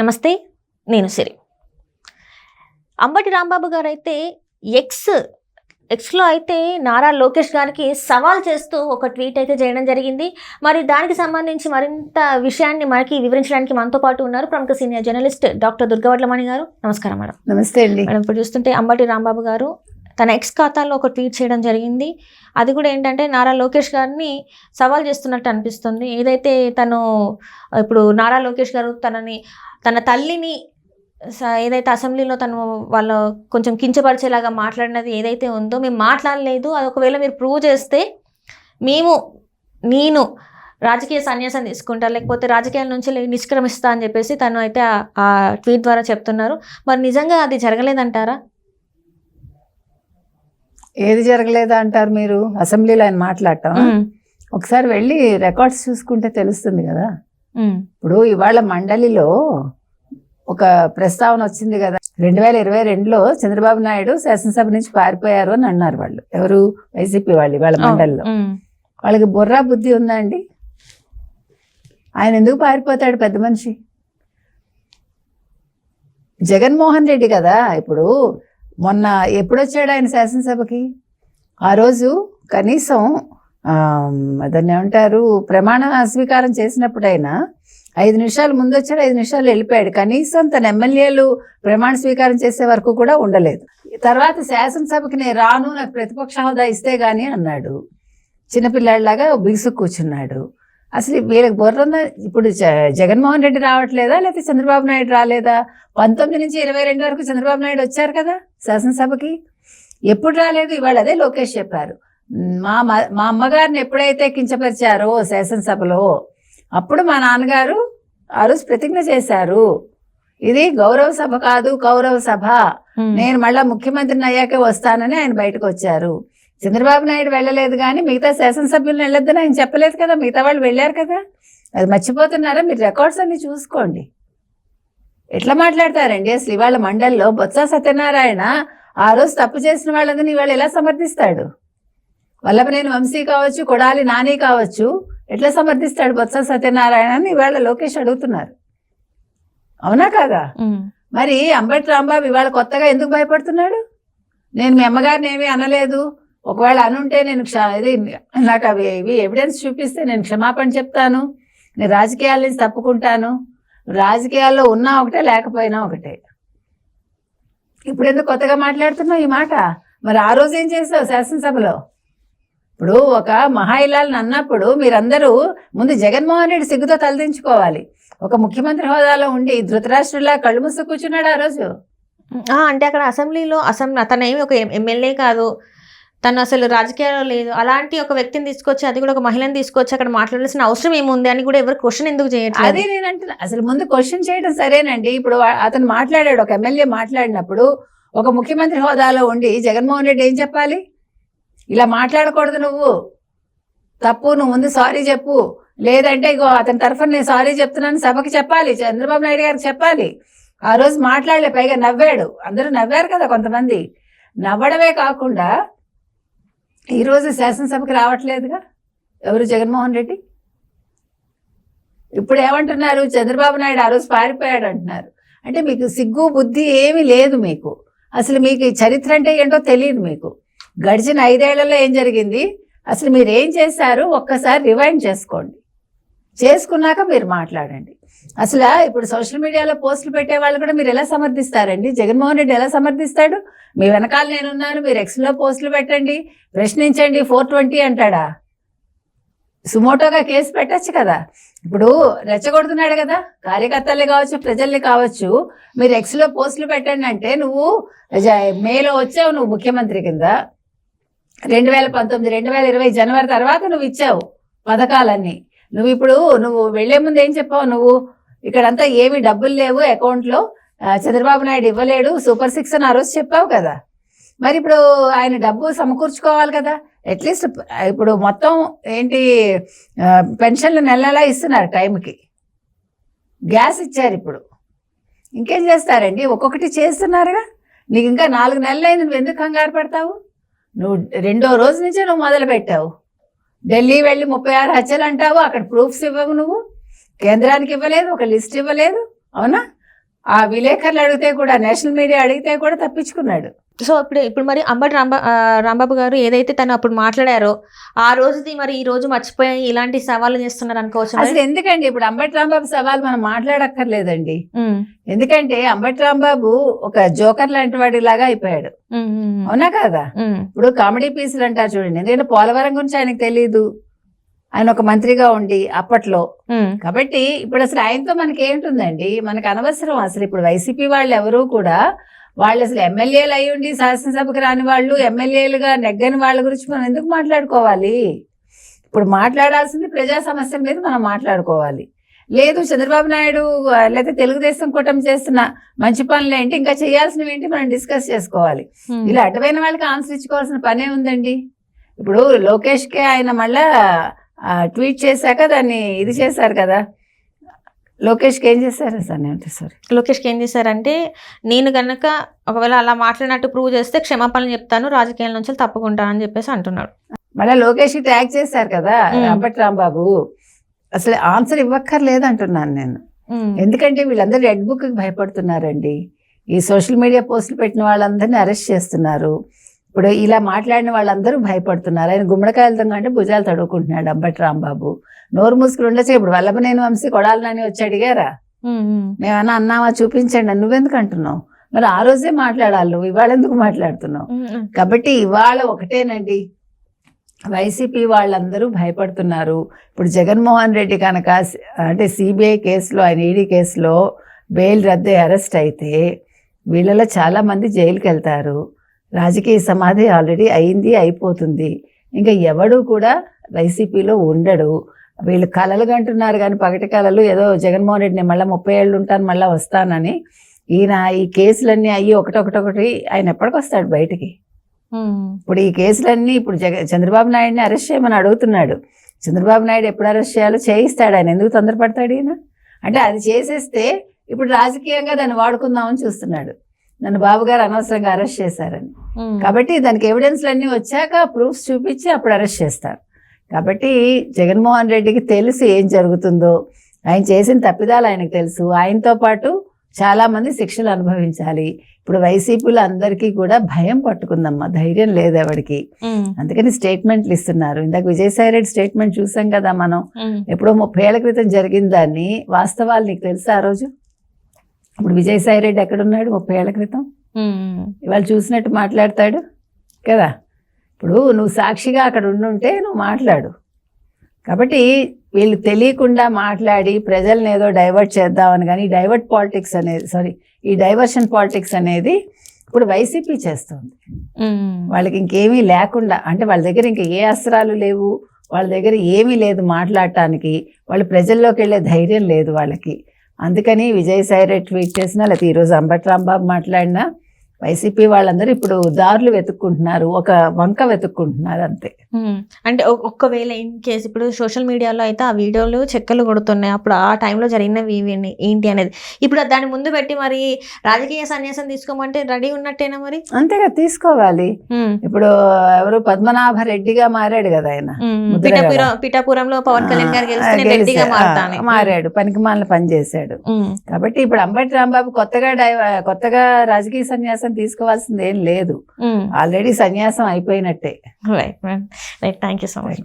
నమస్తే, నేను సిరి. అంబటి రాంబాబు గారు అయితే ఎక్స్లో అయితే నారా లోకేష్ గారికి సవాల్ చేస్తూ ఒక ట్వీట్ అయితే చేయడం జరిగింది. మరి దానికి సంబంధించి మరింత విషయాన్ని మనకి వివరించడానికి మనతో పాటు ఉన్నారు ప్రముఖ సీనియర్ జర్నలిస్ట్ డాక్టర్ దుర్గవడ్లమణి గారు. నమస్కారం మేడం. నమస్తే అండి మేడం. ఇప్పుడు చూస్తుంటే అంబటి రాంబాబు గారు తన ఎక్స్ ఖాతాలో ఒక ట్వీట్ చేయడం జరిగింది. అది కూడా ఏంటంటే నారా లోకేష్ గారిని సవాల్ చేస్తున్నట్టు అనిపిస్తుంది. ఏదైతే తను ఇప్పుడు నారా లోకేష్ గారు తన తల్లిని ఏదైతే అసెంబ్లీలో తను వాళ్ళ కొంచెం కించపరిచేలాగా మాట్లాడినది ఏదైతే ఉందో మేము మాట్లాడలేదు, అది ఒకవేళ మీరు ప్రూవ్ చేస్తే నేను రాజకీయ సన్యాసం తీసుకుంటా, లేకపోతే రాజకీయాల నుంచి నిష్క్రమిస్తా అని చెప్పేసి తను అయితే ఆ ట్వీట్ ద్వారా చెప్తున్నారు. మరి నిజంగా అది జరగలేదంటారా? ఏది జరగలేదా అంటారు మీరు? అసెంబ్లీలో ఆయన మాట్లాడటం ఒకసారి వెళ్ళి రికార్డ్స్ చూసుకుంటే తెలుస్తుంది కదా. ఇప్పుడు ఇవాళ మండలిలో ఒక ప్రస్తావన వచ్చింది కదా, 2022లో చంద్రబాబు నాయుడు శాసనసభ నుంచి పారిపోయారు అని అన్నారు వాళ్ళు. ఎవరు? వైసీపీ వాళ్ళు. ఇవాళ మండలిలో వాళ్ళకి బుర్రా బుద్ధి ఉందా అండి? ఆయన ఎందుకు పారిపోతాడు? పెద్ద మనిషి జగన్మోహన్ రెడ్డి కదా. ఇప్పుడు మొన్న ఎప్పుడొచ్చాడు ఆయన శాసనసభకి? ఆ రోజు కనీసం దాన్ని ఏమంటారు, ప్రమాణ స్వీకారం చేసినప్పుడైనా 5 నిమిషాలు ముందు వచ్చాడు, 5 నిమిషాలు వెళ్ళిపోయాడు. కనీసం తన ఎమ్మెల్యేలు ప్రమాణ స్వీకారం చేసే వరకు కూడా ఉండలేదు. తర్వాత శాసనసభకి నేను రాను, నాకు ప్రతిపక్ష హోదా ఇస్తే గానీ అన్నాడు. చిన్నపిల్లాడిలాగా బిగుసు కూర్చున్నాడు. అసలు వీళ్ళకి బుర్ర ఉందా? ఇప్పుడు జగన్మోహన్ రెడ్డి రావట్లేదా, లేకపోతే చంద్రబాబు నాయుడు రాలేదా? 19 నుంచి 22 వరకు చంద్రబాబు నాయుడు వచ్చారు కదా శాసనసభకి. ఎప్పుడు రాలేదు? ఇవాళ అదే లోకేష్ చెప్పారు. మా అమ్మగారిని ఎప్పుడైతే కించపరిచారో శాసనసభలో, అప్పుడు మా నాన్నగారు ఆ రోజు ప్రతిజ్ఞ చేశారు, ఇది గౌరవ సభ కాదు, కౌరవ సభ, నేను మళ్ళా ముఖ్యమంత్రిని అయ్యాకే వస్తానని ఆయన బయటకు వచ్చారు. చంద్రబాబు నాయుడు వెళ్ళలేదు, కానీ మిగతా శాసనసభ్యులను వెళ్ళొద్దని ఆయన చెప్పలేదు కదా. మిగతా వాళ్ళు వెళ్ళారు కదా. అది మర్చిపోతున్నారా? మీరు రికార్డ్స్ అన్ని చూసుకోండి. ఎట్లా మాట్లాడతారండి అసలు? ఇవాళ మండలిలో బొత్స సత్యనారాయణ ఆ రోజు తప్పు చేసిన వాళ్ళని ఇవాళ ఎలా సమర్థిస్తాడు? వల్లభనేని వంశీ కావచ్చు, కొడాలి నాని కావచ్చు, ఎట్లా సమర్థిస్తాడు బొత్స సత్యనారాయణ? ఇవాళ లోకేష్ అడుగుతున్నారు. అవునా కాదా? మరి అంబటి రాంబాబు ఇవాళ కొత్తగా ఎందుకు భయపడుతున్నాడు? నేను మీ అమ్మగారిని ఏమీ అనలేదు, ఒకవేళ అనుంటే నేను నాకు ఇవి ఎవిడెన్స్ చూపిస్తే నేను క్షమాపణ చెప్తాను, నేను రాజకీయాల నుంచి తప్పుకుంటాను, రాజకీయాల్లో ఉన్నా ఒకటే లేకపోయినా ఒకటే. ఇప్పుడు ఎందుకు కొత్తగా మాట్లాడుతున్నావు ఈ మాట? మరి ఆ రోజు ఏం చేసావు శాసనసభలో? ఇప్పుడు ఒక మహాయిలాల్ని అన్నప్పుడు మీరందరూ ముందు జగన్మోహన్ రెడ్డి సిగ్గుతో తలదించుకోవాలి. ఒక ముఖ్యమంత్రి హోదాలో ఉండి ధృతరాష్ట్రులా కళ్ళు మూసి కూర్చున్నాడు ఆ రోజు. అంటే అక్కడ అసెంబ్లీలో తను ఏమి ఒక ఎమ్మెల్యే కాదు, తను అసలు రాజకీయాల్లో లేదు. అలాంటి ఒక వ్యక్తిని తీసుకొచ్చి, అది కూడా ఒక మహిళని తీసుకొచ్చి అక్కడ మాట్లాడాల్సిన అవసరం ఏముంది అని కూడా ఎవరు క్వశ్చన్ ఎందుకు చేయట్లేదు? అదే నేను అంటున్నా. అసలు ముందు క్వశ్చన్ చేయడం సరేనండి. ఇప్పుడు అతను మాట్లాడాడు, ఒక ఎమ్మెల్యే మాట్లాడినప్పుడు ఒక ముఖ్యమంత్రి హోదాలో ఉండి జగన్మోహన్ రెడ్డి ఏం చెప్పాలి? ఇలా మాట్లాడకూడదు, నువ్వు తప్పు, నువ్వు ముందు సారీ చెప్పు, లేదంటే ఇగో అతని తరఫున నేను సారీ చెప్తున్నాను సభకి చెప్పాలి, చంద్రబాబు నాయుడు గారికి చెప్పాలి. ఆ రోజు మాట్లాడలే, పైగా నవ్వాడు. అందరూ నవ్వారు కదా కొంతమంది. నవ్వడమే కాకుండా ఈరోజు శాసనసభకి రావట్లేదుగా ఎవరు? జగన్మోహన్ రెడ్డి. ఇప్పుడు ఏమంటున్నారు? చంద్రబాబు నాయుడు ఆ రోజు పారిపోయాడు అంటున్నారు. అంటే మీకు సిగ్గు బుద్ధి ఏమీ లేదు మీకు. అసలు మీకు ఈ చరిత్ర అంటే ఏంటో తెలియదు మీకు. గడిచిన 5 ఏళ్లలో ఏం జరిగింది, అసలు మీరు ఏం చేశారు ఒక్కసారి రివైండ్ చేసుకోండి. చేసుకున్నాక మీరు మాట్లాడండి. అసలు ఇప్పుడు సోషల్ మీడియాలో పోస్టులు పెట్టే వాళ్ళు కూడా మీరు ఎలా సమర్థిస్తారండి? జగన్మోహన్ రెడ్డి ఎలా సమర్థిస్తాడు? మీ వెనకాల నేనున్నాను, మీరు ఎక్స్లో పోస్టులు పెట్టండి, ప్రశ్నించండి, 420 అంటాడా? సుమోటోగా కేసు పెట్టచ్చు కదా. ఇప్పుడు రెచ్చగొడుతున్నాడు కదా, కార్యకర్తల్ని కావచ్చు, ప్రజల్ని కావచ్చు. మీరు ఎక్స్లో పోస్టులు పెట్టండి అంటే, నువ్వు మేలో వచ్చావు, నువ్వు ముఖ్యమంత్రి కింద 2019, 2020 జనవరి తర్వాత నువ్వు ఇచ్చావు పథకాలన్నీ. నువ్వు వెళ్లే ముందు ఏం చెప్పావు? నువ్వు ఇక్కడంతా ఏమి డబ్బులు లేవు అకౌంట్లో, చంద్రబాబు నాయుడు ఇవ్వలేడు, సూపర్ 6 అని ఆ రోజు చెప్పావు కదా. మరి ఇప్పుడు ఆయన డబ్బు సమకూర్చుకోవాలి కదా. అట్లీస్ట్ ఇప్పుడు మొత్తం ఏంటి, పెన్షన్లు నెలలా ఇస్తున్నారు టైంకి, గ్యాస్ ఇచ్చారు. ఇప్పుడు ఇంకేం చేస్తారండి? ఒక్కొక్కటి చేస్తున్నారుగా. నీకు ఇంకా 4 నెలలైంది, నువ్వు ఎందుకు కంగారు పడతావు? నువ్వు 2వ రోజు నుంచే నువ్వు మొదలు పెట్టావు. ఢిల్లీ వెళ్ళి 36 హత్యలు అంటావు, అక్కడ ప్రూఫ్స్ ఇవ్వవు, నువ్వు కేంద్రానికి ఇవ్వలేదు, ఒక లిస్ట్ ఇవ్వలేదు. అవునా? ఆ విలేకరులు అడిగితే కూడా, నేషనల్ మీడియా అడిగితే కూడా తప్పించుకున్నాడు. సో ఇప్పుడు మరి అంబటి రాంబాబు గారు ఏదైతే తను అప్పుడు మాట్లాడారో ఆ రోజుది మరి ఈ రోజు మర్చిపోయి ఇలాంటి సవాళ్ళు చేస్తున్నారు అనుకోవచ్చు. అసలు ఎందుకండి ఇప్పుడు అంబటి రాంబాబు సవాల్ మనం మాట్లాడక్కర్లేదండి. ఎందుకంటే అంబటి రాంబాబు ఒక జోకర్ లాంటి వాడి లాగా అయిపోయాడు. అవునా కదా? ఇప్పుడు కామెడీ పీసులు అంటారు చూడండి. ఎందుకంటే పోలవరం గురించి ఆయనకు తెలియదు, ఆయన ఒక మంత్రిగా ఉండి అప్పట్లో. కాబట్టి ఇప్పుడు అసలు ఆయనతో మనకి ఏంటుందండి, మనకు అనవసరం. అసలు ఇప్పుడు వైసీపీ వాళ్ళు ఎవరు కూడా, వాళ్ళు అసలు ఎమ్మెల్యేలు అయి ఉండి శాసనసభకు రాని వాళ్ళు, ఎమ్మెల్యేలుగా నెగ్గని వాళ్ళ గురించి మనం ఎందుకు మాట్లాడుకోవాలి? ఇప్పుడు మాట్లాడాల్సింది ప్రజా సమస్యల మీద మనం మాట్లాడుకోవాలి. లేదు చంద్రబాబు నాయుడు లేకపోతే తెలుగుదేశం కూటమి చేస్తున్న మంచి పనులు ఏంటి, ఇంకా చేయాల్సినవి ఏంటి మనం డిస్కస్ చేసుకోవాలి. ఇలా అటువైన వాళ్ళకి ఆన్సర్ ఇచ్చుకోవాల్సిన పనే ఉందండి. ఇప్పుడు లోకేష్కే ఆయన మళ్ళా ట్వీట్ చేశాక దాన్ని ఇది చేశారు కదా. లోకేష్కి ఏం చేశారు సార్? లోకేష్కి ఏం చేశారంటే, నేను గనక ఒకవేళ అలా మాట్లాడినట్టు ప్రూవ్ చేస్తే క్షమాపణలు చెప్తాను, రాజకీయాల నుంచి తప్పుకుంటానని చెప్పేసి అంటున్నాడు. మళ్ళీ లోకేష్కి ట్యాగ్ చేశారు కదా అంబటి రాంబాబు. అసలు ఆన్సర్ ఇవ్వక్కర్లేదు అంటున్నాను నేను. ఎందుకంటే వీళ్ళందరూ రెడ్ బుక్ భయపడుతున్నారండి. ఈ సోషల్ మీడియా పోస్టులు పెట్టిన వాళ్ళందరినీ అరెస్ట్ చేస్తున్నారు. ఇప్పుడు ఇలా మాట్లాడిన వాళ్ళందరూ భయపడుతున్నారు. ఆయన గుమ్మడికాయలతో అంటే భుజాలు తడుకుంటున్నాడు అంబటి రాంబాబు. నోరు మూసుకుని ఉండొచ్చు. ఇప్పుడు వల్లభనేని వంశీ కొడాలని వచ్చి అడిగారా, మేమన్నా అన్నావా చూపించండి, నువ్వెందుకు అంటున్నావు? మరి ఆ రోజే మాట్లాడాలి, నువ్వు ఇవాళ ఎందుకు మాట్లాడుతున్నావు? కాబట్టి ఇవాళ ఒకటేనండి, వైసీపీ వాళ్ళందరూ భయపడుతున్నారు. ఇప్పుడు జగన్మోహన్ రెడ్డి కనుక అంటే సిబిఐ కేసులో, ఆయన ఈడీ కేసులో బెయిల్ రద్దు అరెస్ట్ అయితే వీళ్ళలో చాలా మంది జైలుకి వెళ్తారు. రాజకీయ సమాధి ఆల్రెడీ అయిపోతుంది. ఇంకా ఎవడు కూడా వైసీపీలో ఉండడు. వీళ్ళు కలలు కంటున్నారు కానీ పగటి కలలు, ఏదో జగన్మోహన్ రెడ్డిని మళ్ళీ 30 ఏళ్ళు ఉంటాను మళ్ళీ వస్తానని. ఈయన ఈ కేసులన్నీ అయ్యి ఒకటొకటి ఆయన ఎప్పటికి వస్తాడు బయటికి? ఇప్పుడు ఈ కేసులన్నీ ఇప్పుడు చంద్రబాబు నాయుడిని అరెస్ట్ చేయమని అడుగుతున్నాడు. చంద్రబాబు నాయుడు ఎప్పుడు అరెస్ట్ చేయాలో చేయిస్తాడు ఆయన. ఎందుకు తొందరపడతాడు ఈయన? అంటే అది చేసేస్తే ఇప్పుడు రాజకీయంగా దాన్ని వాడుకుందామని చూస్తున్నాడు. నన్ను బాబు గారు అనవసరంగా అరెస్ట్ చేశారని. కాబట్టి దానికి ఎవిడెన్స్లన్నీ వచ్చాక ప్రూఫ్స్ చూపించి అప్పుడు అరెస్ట్ చేస్తారు. కాబట్టి జగన్మోహన్ రెడ్డికి తెలుసు ఏం జరుగుతుందో, ఆయన చేసిన తప్పిదాలు ఆయనకు తెలుసు. ఆయనతో పాటు చాలా మంది శిక్షలు అనుభవించాలి. ఇప్పుడు వైసీపీలో అందరికీ కూడా భయం పట్టుకుందమ్మా, ధైర్యం లేదు ఎవరికి. అందుకని స్టేట్మెంట్లు ఇస్తున్నారు. ఇందాక విజయసాయి రెడ్డి స్టేట్మెంట్ చూసాం కదా మనం. ఎప్పుడో 30 ఏళ్ల క్రితం జరిగిన దాన్ని వాస్తవాలు నీకు తెలుసా ఆ రోజు? ఇప్పుడు విజయసాయి రెడ్డి ఎక్కడున్నాడు 30 ఏళ్ల క్రితం? ఇవాళ చూసినట్టు మాట్లాడతాడు కదా. ఇప్పుడు నువ్వు సాక్షిగా అక్కడ ఉండుంటే నువ్వు మాట్లాడు. కాబట్టి వీళ్ళు తెలియకుండా మాట్లాడి ప్రజల్ని ఏదో డైవర్ట్ చేద్దామని, కానీ ఈ డైవర్షన్ పాలిటిక్స్ అనేది ఇప్పుడు వైసీపీ చేస్తుంది. వాళ్ళకి ఇంకేమీ లేకుండా, అంటే వాళ్ళ దగ్గర ఇంకా ఏ అస్త్రాలు లేవు, వాళ్ళ దగ్గర ఏమీ లేదు మాట్లాడటానికి. వాళ్ళు ప్రజల్లోకి వెళ్ళే ధైర్యం లేదు వాళ్ళకి. అందుకని విజయసాయి రెడ్డి ట్వీట్ చేసినా, లేకపోతే ఈరోజు అంబటి రాంబాబు మాట్లాడినా వైసీపీ వాళ్ళందరూ ఇప్పుడు దారులు వెతుక్కుంటున్నారు, ఒక వంక వెతుక్కుంటున్నారు అంతే. అంటే ఒక్కవేళ ఇన్ కేసు ఇప్పుడు సోషల్ మీడియాలో అయితే ఆ వీడియోలు చెక్కలు కొడుతున్నాయి, అప్పుడు ఆ టైంలో జరిగినవి ఏంటి అనేది ఇప్పుడు దాన్ని ముందు పెట్టి మరి రాజకీయ సన్యాసం తీసుకోమంటే రెడీ ఉన్నట్టేనా? మరి అంతేగా తీసుకోవాలి. ఇప్పుడు ఎవరు పద్మనాభ రెడ్డిగా మారాడు కదా ఆయన, పిఠాపురంలో పవన్ కళ్యాణ్ గారు గెలిస్తే రెడ్డిగా మారాడు, పనికిమాలిన పని చేశాడు. కాబట్టి ఇప్పుడు అంబటి రాంబాబు కొత్తగా రాజకీయ సన్యాసం తీసుకోవాల్సింది ఏం లేదు, ఆల్రెడీ సన్యాసం అయిపోయినట్టే. Right, thank you so much.